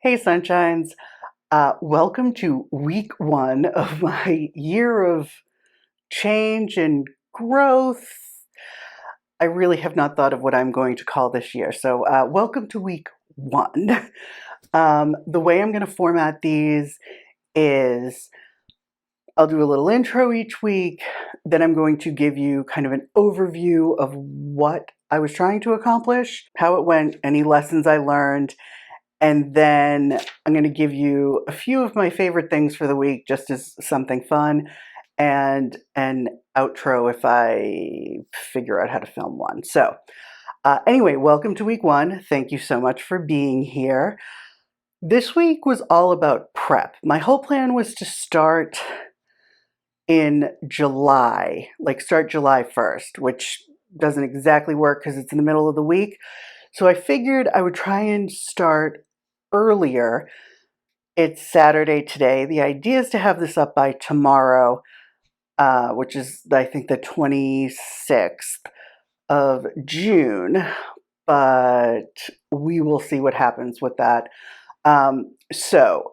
Hey, Sunshines. Welcome to week one of my year of change and growth. I really have not thought of what I'm going to call this year. So, welcome to week one. The way I'm going to format these is I'll do a little intro each week. Then I'm going to give you kind of an overview of what I was trying to accomplish, how it went, any lessons I learned. And then I'm going to give you a few of my favorite things for the week, just as something fun, and an outro if I figure out how to film one. So, anyway, welcome to week one. Thank you so much for being here. This week was all about prep. My whole plan was to start in July, like start July 1st, which doesn't exactly work because it's in the middle of the week. So I figured I would try and start earlier. It's Saturday today. The idea is to have this up by tomorrow, which is, I think, the 26th of June, but we will see what happens with that. So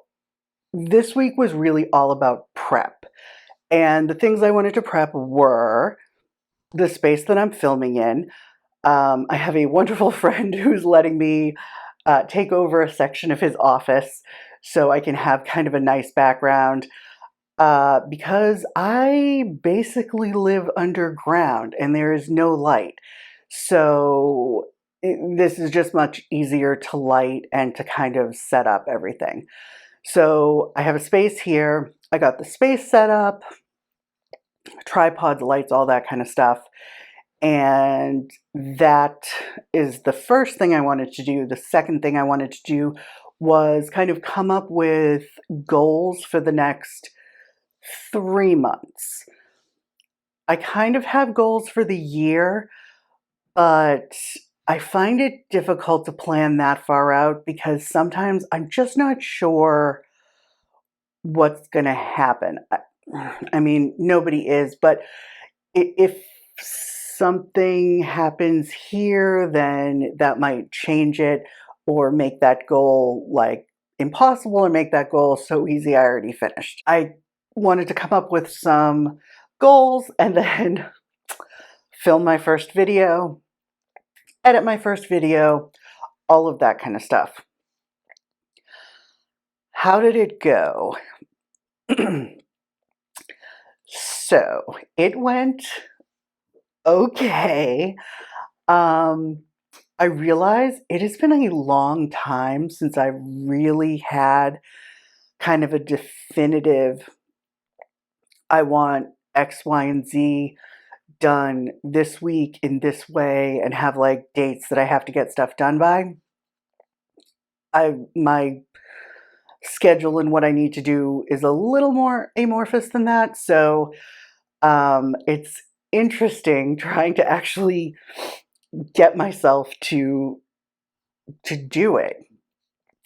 this week was really all about prep. And the things I wanted to prep were the space that I'm filming in. I have a wonderful friend who's letting me take over a section of his office so I can have kind of a nice background because I basically live underground and there is no light. So this is just much easier to light and to kind of set up everything. So I have a space here. I got the space set up, tripods, lights, all that kind of stuff. And that is the first thing I wanted to do. The second thing I wanted to do was kind of come up with goals for the next 3 months. I kind of have goals for the year, but I find it difficult to plan that far out because sometimes I'm just not sure what's going to happen. I mean, nobody is, but if something happens here, then that might change it or make that goal like impossible or make that goal so easy I already finished. I wanted to come up with some goals and then film my first video, edit my first video, all of that kind of stuff. How did it go? So it went okay. I realize it has been a long time since I really had kind of a definitive, I want X, Y, and Z done this week in this way and have like dates that I have to get stuff done by. My schedule and what I need to do is a little more amorphous than that. So it's interesting trying to actually get myself to do it.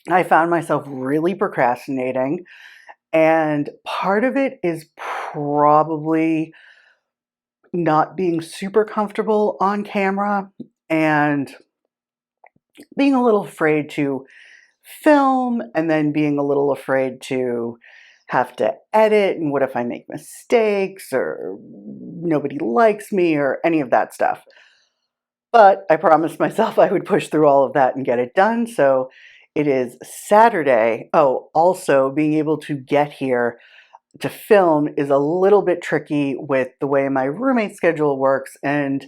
I found myself really procrastinating, and part of it is probably not being super comfortable on camera and being a little afraid to film and then being a little afraid to have to edit and what if I make mistakes or nobody likes me or any of that stuff. But I promised myself I would push through all of that and get it done. So it is Saturday. Oh, also being able to get here to film is a little bit tricky with the way my roommate schedule works and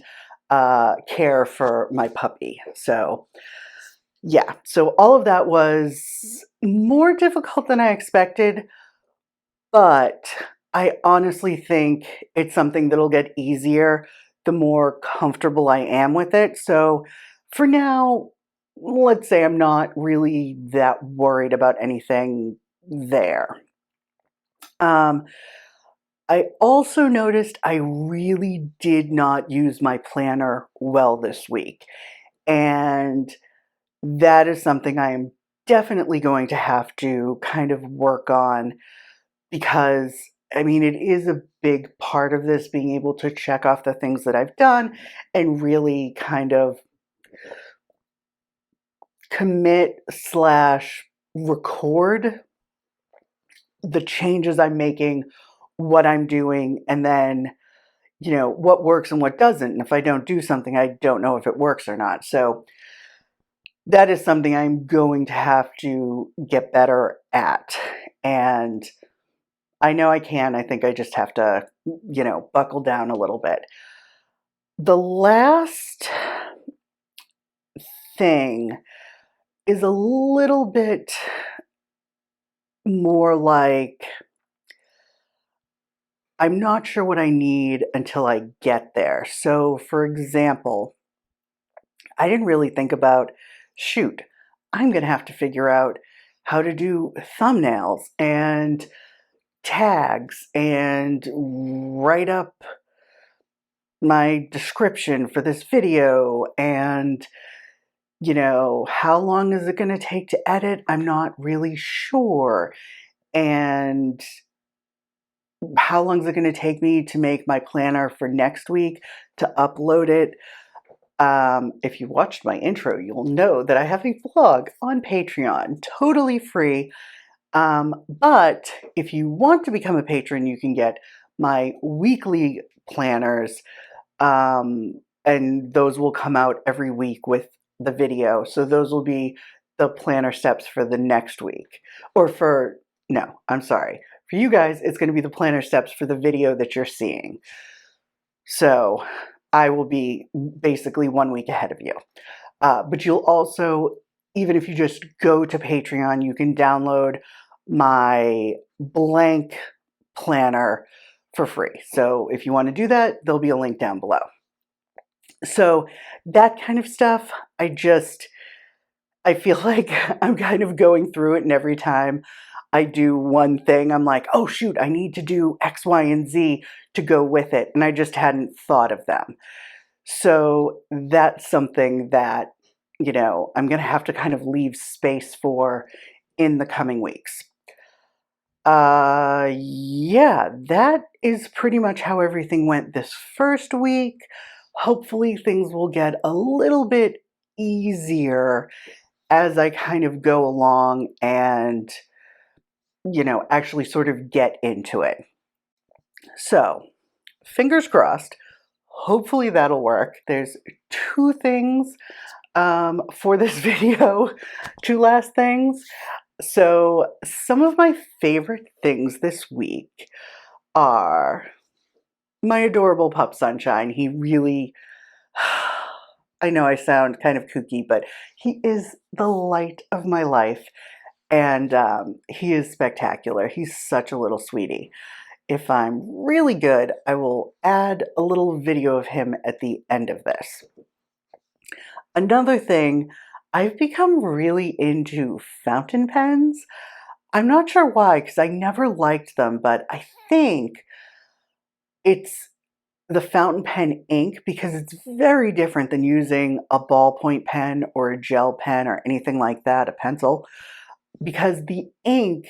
care for my puppy. So yeah, so all of that was more difficult than I expected, but I honestly think it's something that'll get easier the more comfortable I am with it. So for now, let's say I'm not really that worried about anything there. I also noticed I really did not use my planner well this week. And that is something I am definitely going to have to kind of work on because, I mean, it is a big part of this being able to check off the things that I've done and really kind of commit slash record the changes I'm making, what I'm doing, and then, what works and what doesn't. And if I don't do something, I don't know if it works or not. So that is something I'm going to have to get better at. And I know I can. I think I just have to, buckle down a little bit. The last thing is a little bit more like I'm not sure what I need until I get there. So, for example, I didn't really think about, shoot, I'm going to have to figure out how to do thumbnails and tags and write up my description for this video and how long is it going to take to edit? I'm not really sure. And how long is it going to take me to make my planner for next week, to upload it? If you watched my intro, you'll know that I have a vlog on Patreon, totally free. But if you want to become a patron, you can get my weekly planners, and those will come out every week with the video. So those will be the planner steps for the next week. No, I'm sorry. For you guys, it's going to be the planner steps for the video that you're seeing. So I will be basically 1 week ahead of you. But you'll also, even if you just go to Patreon, you can download my blank planner for free. So if you want to do that, there'll be a link down below. So that kind of stuff, I feel like I'm kind of going through it, and every time I do one thing, I'm like, oh shoot, I need to do X, Y, and Z to go with it. And I just hadn't thought of them. So that's something that, I'm going to have to kind of leave space for in the coming weeks. Yeah, that is pretty much how everything went this first week. Hopefully things will get a little bit easier as I kind of go along and, actually sort of get into it. So, fingers crossed. Hopefully that'll work. There's two things for this video, two last things. So, some of my favorite things this week are my adorable pup Sunshine. He really, I know I sound kind of kooky, but he is the light of my life. And he is spectacular. He's such a little sweetie. If I'm really good, I will add a little video of him at the end of this. Another thing, I've become really into fountain pens. I'm not sure why, because I never liked them, but I think it's the fountain pen ink, because it's very different than using a ballpoint pen or a gel pen or anything like that, a pencil, because the ink,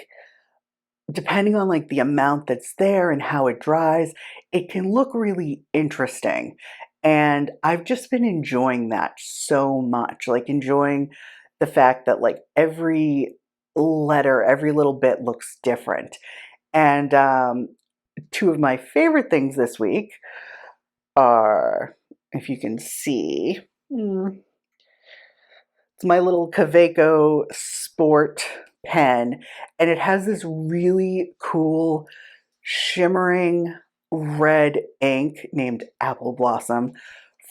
depending on like the amount that's there and how it dries, it can look really interesting. And I've just been enjoying that so much, like enjoying the fact that like every letter, every little bit looks different. And two of my favorite things this week are, if you can see, it's my little Kaweco Sport pen, and it has this really cool shimmering red ink named Apple Blossom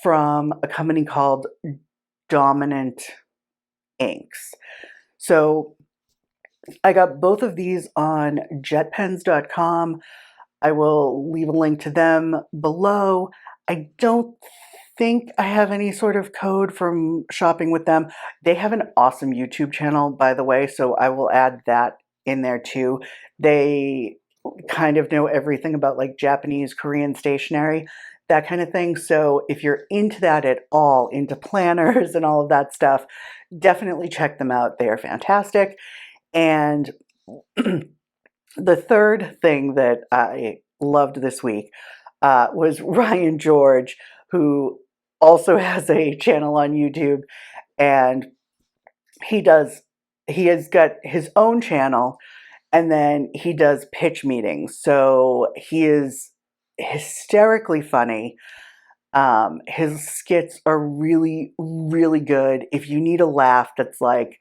from a company called Dominant Inks. So I got both of these on jetpens.com. I will leave a link to them below. I don't think I have any sort of code from shopping with them. They have an awesome YouTube channel, by the way, so I will add that in there too. They kind of know everything about like Japanese, Korean stationery, that kind of thing. So if you're into that at all, into planners and all of that stuff, definitely check them out. They are fantastic. And the third thing that I loved this week was Ryan George, who also has a channel on YouTube, and he does he has got his own channel, and then he does pitch meetings. So he is hysterically funny. His skits are really, really good. If you need a laugh that's like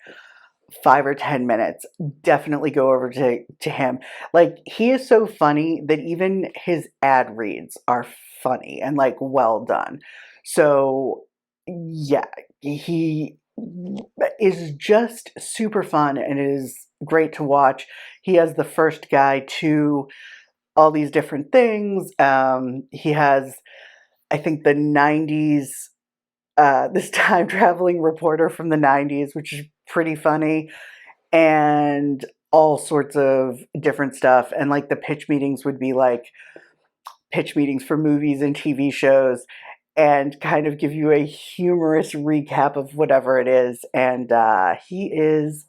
5 or 10 minutes, definitely go over to him. Like, he is so funny that even his ad reads are funny and like well done. So yeah, he is just super fun and is great to watch. He has the first guy to all these different things. He has, I think, the 90s, this time traveling reporter from the 90s, which is pretty funny, and all sorts of different stuff. And like the pitch meetings would be like pitch meetings for movies and TV shows, and kind of give you a humorous recap of whatever it is. And he is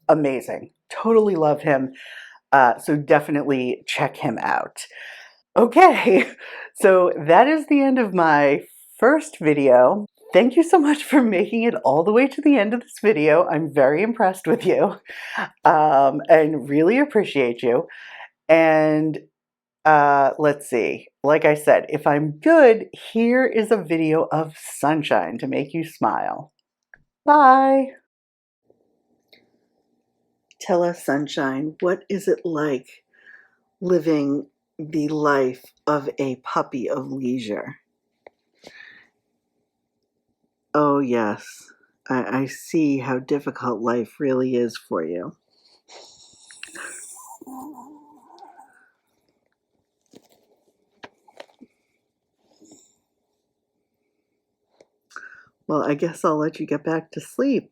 amazing. Totally love him. So definitely check him out. Okay, so that is the end of my first video. Thank you so much for making it all the way to the end of this video. I'm very impressed with you, and really appreciate you. And let's see. Like I said, if I'm good, here is a video of sunshine to make you smile. Bye. Tell us, sunshine, what is it like living the life of a puppy of leisure? Oh, yes. I see how difficult life really is for you. Well, I guess I'll let you get back to sleep.